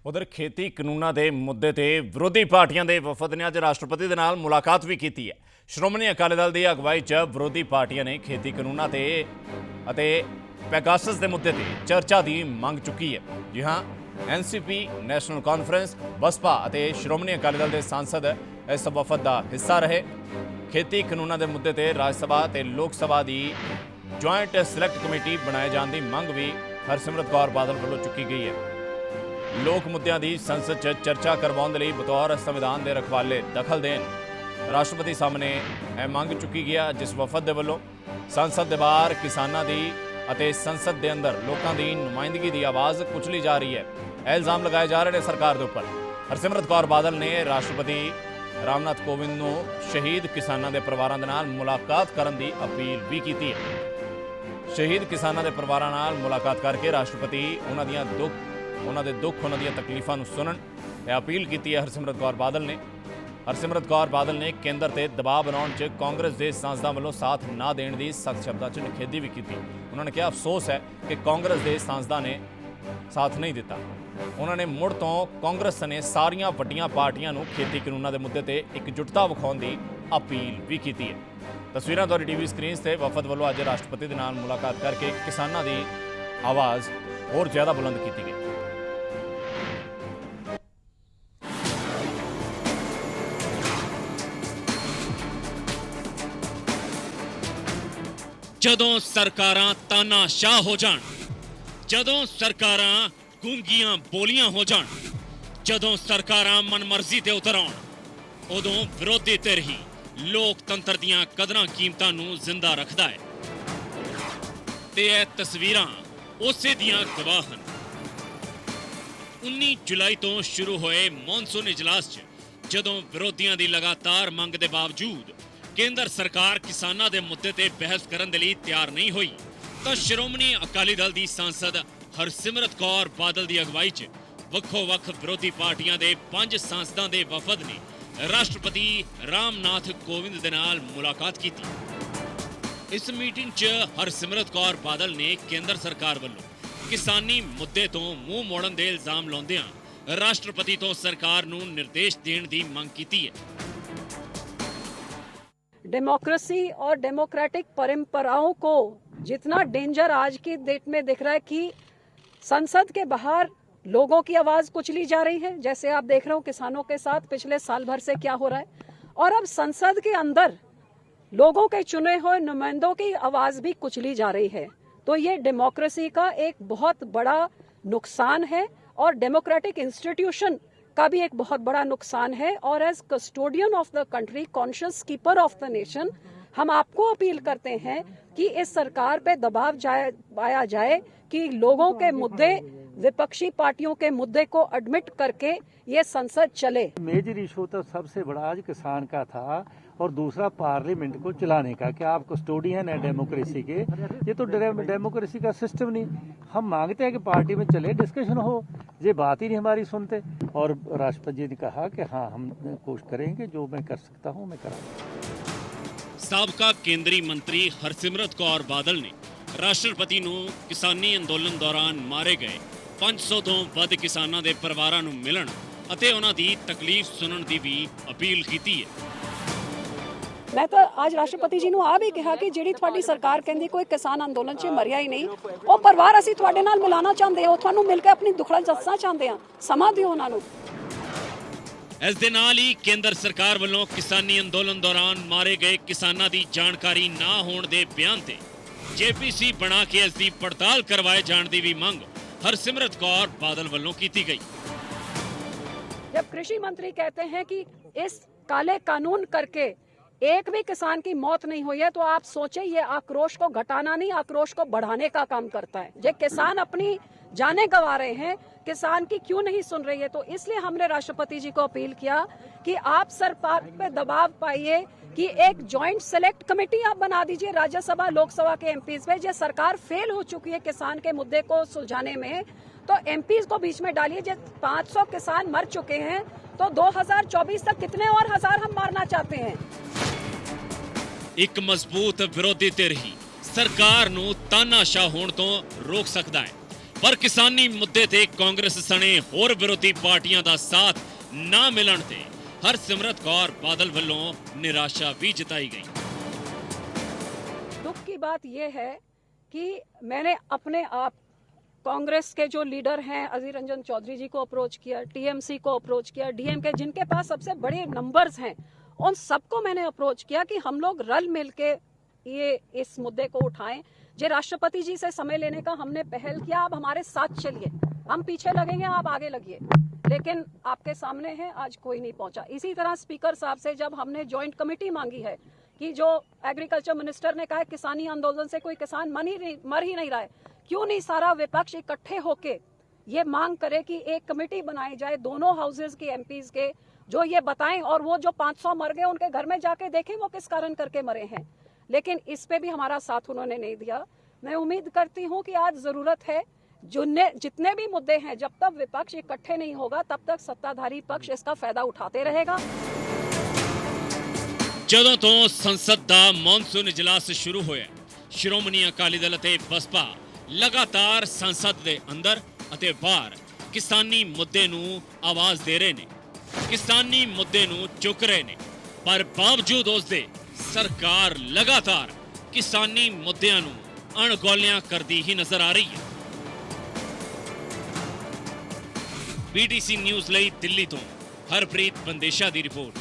ਉਧਰ ਖੇਤੀ ਕਾਨੂੰਨਾਂ ਦੇ ਮੁੱਦੇ ਤੇ ਵਿਰੋਧੀ ਪਾਰਟੀਆਂ ਦੇ ਵਫਦ ਨੇ ਅੱਜ ਰਾਸ਼ਟਰਪਤੀ ਦੇ ਨਾਲ ਮੁਲਾਕਾਤ ਵੀ ਕੀਤੀ ਹੈ। ਸ਼੍ਰੋਮਣੀ ਅਕਾਲੀ ਦਲ ਦੀ ਅਗਵਾਈ 'ਚ ਵਿਰੋਧੀ ਪਾਰਟੀਆਂ ਨੇ ਖੇਤੀ ਕਾਨੂੰਨਾਂ ਤੇ ਅਤੇ ਪੈਗਾਸਸ ਦੇ ਮੁੱਦੇ ਤੇ ਚਰਚਾ ਦੀ ਮੰਗ ਚੁੱਕੀ ਹੈ। ਜੀ ਹਾਂ, ਐਨਸੀਪੀ, ਨੈਸ਼ਨਲ ਕਾਨਫਰੰਸ, ਬਸਪਾ ਅਤੇ ਸ਼੍ਰੋਮਣੀ ਅਕਾਲੀ ਦਲ ਦੇ ਸਾਂਸਦ ਇਸ ਵਫਦ ਦਾ ਹਿੱਸਾ ਰਹੇ। ਖੇਤੀ ਕਾਨੂੰਨਾਂ ਦੇ ਮੁੱਦੇ ਤੇ ਰਾਜ ਸਭਾ ਤੇ ਲੋਕ ਸਭਾ ਦੀ ਜੁਆਇੰਟ ਸਿਲੈਕਟ ਕਮੇਟੀ ਬਣਾਏ ਜਾਣ ਦੀ ਮੰਗ ਵੀ ਹਰਸਿਮਰਤ ਕੌਰ ਬਾਦਲ ਵੱਲੋਂ ਚੁੱਕੀ ਗਈ ਹੈ। ਲੋਕ ਮੁੱਦਿਆਂ ਦੀ ਸੰਸਦ 'ਚ ਚਰਚਾ ਕਰਵਾਉਣ ਦੇ ਲਈ ਬਤੌਰ ਸੰਵਿਧਾਨ ਦੇ ਰਖਵਾਲੇ ਦਖਲ ਦੇਣ ਰਾਸ਼ਟਰਪਤੀ ਸਾਹਮਣੇ ਇਹ ਮੰਗ ਚੁੱਕੀ ਗਿਆ, ਜਿਸ ਵਫਦ ਦੇ ਵੱਲੋਂ ਸੰਸਦ ਦੇ ਬਾਹਰ ਕਿਸਾਨਾਂ ਦੀ ਅਤੇ ਸੰਸਦ ਦੇ ਅੰਦਰ ਲੋਕਾਂ ਦੀ ਨੁਮਾਇੰਦਗੀ ਦੀ ਆਵਾਜ਼ ਕੁਚਲੀ ਜਾ ਰਹੀ ਹੈ। ਇਹ ਇਲਜ਼ਾਮ ਲਗਾਏ ਜਾ ਰਹੇ ਨੇ ਸਰਕਾਰ ਦੇ ਉੱਪਰ। ਹਰਸਿਮਰਤ ਕੌਰ ਬਾਦਲ ਨੇ ਰਾਸ਼ਟਰਪਤੀ ਰਾਮਨਾਥ ਕੋਵਿੰਦ ਨੂੰ ਸ਼ਹੀਦ ਕਿਸਾਨਾਂ ਦੇ ਪਰਿਵਾਰਾਂ ਦੇ ਨਾਲ ਮੁਲਾਕਾਤ ਕਰਨ ਦੀ ਅਪੀਲ ਵੀ ਕੀਤੀ ਹੈ। ਸ਼ਹੀਦ ਕਿਸਾਨਾਂ ਦੇ ਪਰਿਵਾਰਾਂ ਨਾਲ ਮੁਲਾਕਾਤ ਕਰਕੇ ਰਾਸ਼ਟਰਪਤੀ ਉਹਨਾਂ ਦੇ ਦੁੱਖ, ਉਹਨਾਂ ਦੀਆਂ ਤਕਲੀਫਾਂ ਨੂੰ ਸੁਣਨ ਇਹ ਅਪੀਲ ਕੀਤੀ ਹੈ। ਹਰਸਿਮਰਤ ਕੌਰ ਬਾਦਲ ਨੇ ਕੇਂਦਰ ਤੇ ਦਬਾਅ ਬਣਾਉਣ 'ਚ ਕਾਂਗਰਸ ਦੇ ਸਾਂਸਦਾਂ ਵੱਲੋਂ ਸਾਥ ਨਾ ਦੇਣ ਦੀ ਸਖਤ ਸ਼ਬਦਾਂ 'ਚ ਨਿਖੇਧੀ ਵੀ ਕੀਤੀ। ਉਹਨਾਂ ਨੇ ਕਿਹਾ, ਅਫਸੋਸ ਹੈ ਕਿ ਕਾਂਗਰਸ ਦੇ ਸਾਂਸਦਾਂ ਨੇ ਸਾਥ ਨਹੀਂ ਦਿੱਤਾ। ਉਹਨਾਂ ਨੇ ਮੁੜ ਤੋਂ ਕਾਂਗਰਸ ਨੇ ਸਾਰੀਆਂ ਵੱਡੀਆਂ ਪਾਰਟੀਆਂ ਨੂੰ ਖੇਤੀ ਕਾਨੂੰਨਾਂ ਦੇ ਮੁੱਦੇ ਤੇ ਇਕਜੁੱਟਤਾ ਵਿਖਾਉਣ ਦੀ ਅਪੀਲ ਵੀ ਕੀਤੀ ਹੈ। ਤਸਵੀਰਾਂ ਤੁਹਾਡੀ ਟੀਵੀ ਸਕਰੀਨਸ ਤੇ ਵਫਦ ਵੱਲੋਂ ਅੱਜ ਰਾਸ਼ਟਰਪਤੀ ਦੇ ਨਾਲ ਮੁਲਾਕਾਤ ਕਰਕੇ ਕਿਸਾਨਾਂ ਦੀ ਆਵਾਜ਼ ਹੋਰ ਜ਼ਿਆਦਾ ਬੁਲੰਦ ਕੀਤੀ ਗਈ। ਜਦੋਂ ਸਰਕਾਰਾਂ ਤਾਨਾਸ਼ਾਹ ਹੋ ਜਾਣ, ਜਦੋਂ ਸਰਕਾਰਾਂ ਗੂੰਗੀਆਂ ਬੋਲੀਆਂ ਹੋ ਜਾਣ, ਜਦੋਂ ਸਰਕਾਰਾਂ ਮਨਮਰਜ਼ੀ ਤੇ ਉਤਰ ਆਉਣ, ਉਦੋਂ ਵਿਰੋਧੀ ਧਿਰ ਹੀ ਲੋਕਤੰਤਰ ਦੀਆਂ ਕਦਰਾਂ ਕੀਮਤਾਂ ਨੂੰ ਜ਼ਿੰਦਾ ਰੱਖਦਾ ਹੈ। ਤੇ ਇਹ ਤਸਵੀਰਾਂ ਉਸੇ ਦੀਆਂ ਗਵਾਹ ਹਨ। 19 ਜੁਲਾਈ ਤੋਂ ਸ਼ੁਰੂ ਹੋਏ ਮੌਨਸੂਨ ਇਜਲਾਸ 'ਚ ਜਦੋਂ ਵਿਰੋਧੀਆਂ ਦੀ ਲਗਾਤਾਰ ਮੰਗ ਦੇ ਬਾਵਜੂਦ ਕੇਂਦਰ ਸਰਕਾਰ ਕਿਸਾਨਾਂ ਦੇ ਮੁੱਦੇ ਤੇ ਬਹਿਸ ਕਰਨ ਦੇ ਲਈ ਤਿਆਰ ਨਹੀਂ ਹੋਈ, ਤਾਂ ਸ਼੍ਰੋਮਣੀ ਅਕਾਲੀ ਦਲ ਦੀ ਸਾਂਸਦ ਹਰਸਿਮਰਤ ਕੌਰ ਬਾਦਲ ਦੀ ਅਗਵਾਈ 'ਚ ਵੱਖੋ-ਵੱਖ ਵਿਰੋਧੀ ਪਾਰਟੀਆਂ ਦੇ 5 ਸਾਂਸਦਾਂ ਦੇ ਵਫਦ ਨੇ ਰਾਸ਼ਟਰਪਤੀ ਰਾਮਨਾਥ ਕੋਵਿੰਦ ਦੇ ਨਾਲ ਮੁਲਾਕਾਤ ਕੀਤੀ। ਇਸ ਮੀਟਿੰਗ 'ਚ ਹਰਸਿਮਰਤ ਕੌਰ ਬਾਦਲ ਨੇ ਕੇਂਦਰ ਸਰਕਾਰ ਵੱਲੋਂ ਕਿਸਾਨੀ ਮੁੱਦੇ ਤੋਂ ਮੂੰਹ ਮੋੜਨ ਦੇ ਇਲਜ਼ਾਮ ਲਾਉਂਦਿਆਂ ਰਾਸ਼ਟਰਪਤੀ ਤੋਂ ਸਰਕਾਰ ਨੂੰ ਨਿਰਦੇਸ਼ ਦੇਣ ਦੀ ਮੰਗ ਕੀਤੀ ਹੈ। डेमोक्रेसी और डेमोक्रेटिक परंपराओं को जितना डेंजर आज की डेट में दिख रहा है कि संसद के बाहर लोगों की आवाज कुचली जा रही है, जैसे आप देख रहे हो किसानों के साथ पिछले साल भर से क्या हो रहा है, और अब संसद के अंदर लोगों के चुने हुए नुमाइंदों की आवाज भी कुचली जा रही है। तो ये डेमोक्रेसी का एक बहुत बड़ा नुकसान है और डेमोक्रेटिक इंस्टीट्यूशन का भी एक बहुत बड़ा नुकसान है। और as custodian of the country, conscious keeper of the nation, हम आपको अपील करते हैं कि इस सरकार पे दबाव पाया जाए कि लोगों के मुद्दे, विपक्षी पार्टियों के मुद्दे को एडमिट करके ये संसद चले। मेजर इशू तो सबसे बड़ा आज किसान का था और दूसरा पार्लियामेंट को चलाने का, कि आप कस्टोडियन है डेमोक्रेसी के। ये तो डेमोक्रेसी का सिस्टम नहीं। हम मांगते हैं कि पार्टी में चले, डिस्कशन हो, ये बात ही नहीं हमारी सुनते। और राष्ट्रपति जी ने कहा कि हाँ, हम कोशिश करेंगे, जो मैं कर सकता हूँ मैं कराऊंगा। ਸਾਬਕਾ ਕੇਂਦਰੀ ਮੰਤਰੀ ਹਰਸਿਮਰਤ ਕੌਰ ਬਾਦਲ ਨੇ ਰਾਸ਼ਟਰਪਤੀ ਨੂੰ ਕਿਸਾਨੀ ਅੰਦੋਲਨ ਦੌਰਾਨ ਮਾਰੇ ਗਏ 500 ਤੋਂ ਵੱਧ ਕਿਸਾਨਾਂ ਦੇ ਪਰਿਵਾਰਾਂ ਨੂੰ ਮਿਲਣ ਅਤੇ ਉਹਨਾਂ ਦੀ ਤਕਲੀਫ ਸੁਣਨ ਦੀ ਵੀ ਅਪੀਲ ਕੀਤੀ ਹੈ। मैं तो आज राष्ट्रपति जी ਨੂੰ ਆ ਵੀ ਕਿਹਾ ਕਿ ਜਿਹੜੀ ਤੁਹਾਡੀ ਸਰਕਾਰ ਕਹਿੰਦੀ ਕੋਈ ਕਿਸਾਨ ਅੰਦੋਲਨ 'ਚ ਮਰਿਆ ਹੀ ਨਹੀਂ, ਉਹ ਪਰਿਵਾਰ ਅਸੀਂ ਤੁਹਾਡੇ ਨਾਲ ਮਿਲਾਣਾ ਚਾਹੁੰਦੇ ਹਾਂ, ਤੁਹਾਨੂੰ ਮਿਲ ਕੇ ਆਪਣੀ ਦੁੱਖੜਾ ਦੱਸਣਾ ਚਾਹੁੰਦੇ ਹਾਂ, ਸਮਾਂ ਦਿਓ ਉਹਨਾਂ ਨੂੰ। ਇਸ ਦੇ ਨਾਲ ਹੀ ਕੇਂਦਰ ਸਰਕਾਰ ਵੱਲੋਂ ਕਿਸਾਨੀ ਅੰਦੋਲਨ ਦੌਰਾਨ ਮਾਰੇ ਗਏ ਕਿਸਾਨਾਂ ਦੀ ਜਾਣਕਾਰੀ ਨਾ ਹੋਣ ਦੇ ਬਿਆਨ ਤੇ ਜੇਪੀਸੀ ਬਣਾ ਕੇ ਇਸ ਦੀ ਪੜਤਾਲ ਕਰਵਾਏ ਜਾਣ ਦੀ ਵੀ ਮੰਗ ਹਰਸਿਮਰਤ ਕੌਰ ਬਾਦਲ ਵੱਲੋਂ ਕੀਤੀ ਗਈ। जब कृषि मंत्री कहते हैं कि इस काले कानून करके एक भी किसान की मौत नहीं हुई है, तो आप सोचें ये आक्रोश को घटाना नहीं, आक्रोश को बढ़ाने का काम करता है। जो किसान अपनी जानें गंवा रहे हैं, किसान की क्यों नहीं सुन रही है? तो इसलिए हमने राष्ट्रपति जी को अपील किया कि आप सरकार पे दबाव पाइए कि एक जॉइंट सेलेक्ट कमेटी आप बना दीजिए राज्यसभा लोकसभा के एमपीज पे। जो सरकार फेल हो चुकी है किसान के मुद्दे को सुलझाने में, तो एमपीज को बीच में डालिए। जो 500 किसान मर चुके हैं, तो 2024 तक कितने और हजार हम मारना चाहते हैं? ਇੱਕ ਮਜ਼ਬੂਤ ਵਿਰੋਧੀ ਧਿਰ ਹੀ ਸਰਕਾਰ ਨੂੰ ਤਾਨਾਸ਼ਾਹ ਹੋਣ ਤੋਂ ਰੋਕ ਸਕਦਾ ਹੈ। ਪਰ ਕਿਸਾਨੀ ਮੁੱਦੇ ਤੇ ਕਾਂਗਰਸ ਸਣੇ ਹੋਰ ਵਿਰੋਧੀ ਪਾਰਟੀਆਂ ਦਾ ਸਾਥ ਨਾ ਮਿਲਣ ਤੇ ਹਰਸਿਮਰਤ ਕੌਰ ਬਾਦਲ ਵੱਲੋਂ ਨਿਰਾਸ਼ਾ ਵੀ ਜਤਾਈ ਗਈ। दुख की बात यह है कि मैंने अपने आप कांग्रेस के जो लीडर हैं अधीर रंजन चौधरी जी को अप्रोच किया, टीएमसी को अप्रोच किया, डीएमके जिनके पास सबसे बड़े नंबर्स हैं उन सबको मैंने अप्रोच किया कि हम लोग रल मिल के ये इस मुद्दे को उठाएं। जे राष्ट्रपति जी से समय लेने का हमने पहल किया, आप हमारे साथ चलिए, हम पीछे लगेंगे, आप आगे लगिए, लेकिन आपके सामने है आज कोई नहीं पहुंचा। इसी तरह स्पीकर साहब से जब हमने ज्वाइंट कमेटी मांगी है कि जो एग्रीकल्चर मिनिस्टर ने कहा है किसानी आंदोलन से कोई किसान मर ही नहीं रहा है, क्यों नहीं सारा विपक्ष इकट्ठे होके ये मांग करे कि एक कमेटी बनाई जाए दोनों हाउसेज के एमपीज के, जो ये बताएं, और वो जो 500 मर गए उनके घर में जाके देखें वो किस कारण करके मरे हैं। लेकिन इस पे भी हमारा साथ उन्होंने नहीं दिया। मैं उम्मीद करती हूँ कि आज जरूरत है जितने भी मुद्दे हैं, जब तक विपक्ष इकट्ठे नहीं होगा तब तक सत्ताधारी पक्ष इसका फायदा उठाते रहेगा। ਜਦੋਂ ਤੋਂ ਸੰਸਦ ਦਾ ਮੌਨਸੂਨ ਇਜਲਾਸ ਸ਼ੁਰੂ ਹੋਇਆ, ਸ਼੍ਰੋਮਣੀ ਅਕਾਲੀ ਦਲ ਅਤੇ ਬਸਪਾ ਲਗਾਤਾਰ ਸੰਸਦ ਦੇ ਅੰਦਰ ਅਤੇ ਬਾਹਰ ਕਿਸਾਨੀ ਮੁੱਦੇ ਨੂੰ ਆਵਾਜ਼ ਦੇ ਰਹੇ ਨੇ, ਕਿਸਾਨੀ ਮੁੱਦੇ ਨੂੰ ਚੁੱਕ ਰਹੇ ਨੇ, ਪਰ ਬਾਵਜੂਦ ਉਸ ਦੇ ਸਰਕਾਰ ਲਗਾਤਾਰ ਕਿਸਾਨੀ ਮੁੱਦਿਆਂ ਨੂੰ ਅਣਗੌਲਿਆਂ ਕਰਦੀ ਹੀ ਨਜ਼ਰ ਆ ਰਹੀ ਹੈ। BTC ਨਿਊਜ਼ ਲਈ ਦਿੱਲੀ ਤੋਂ ਹਰਪ੍ਰੀਤ ਬੰਦੇਸ਼ਾ ਦੀ ਰਿਪੋਰਟ।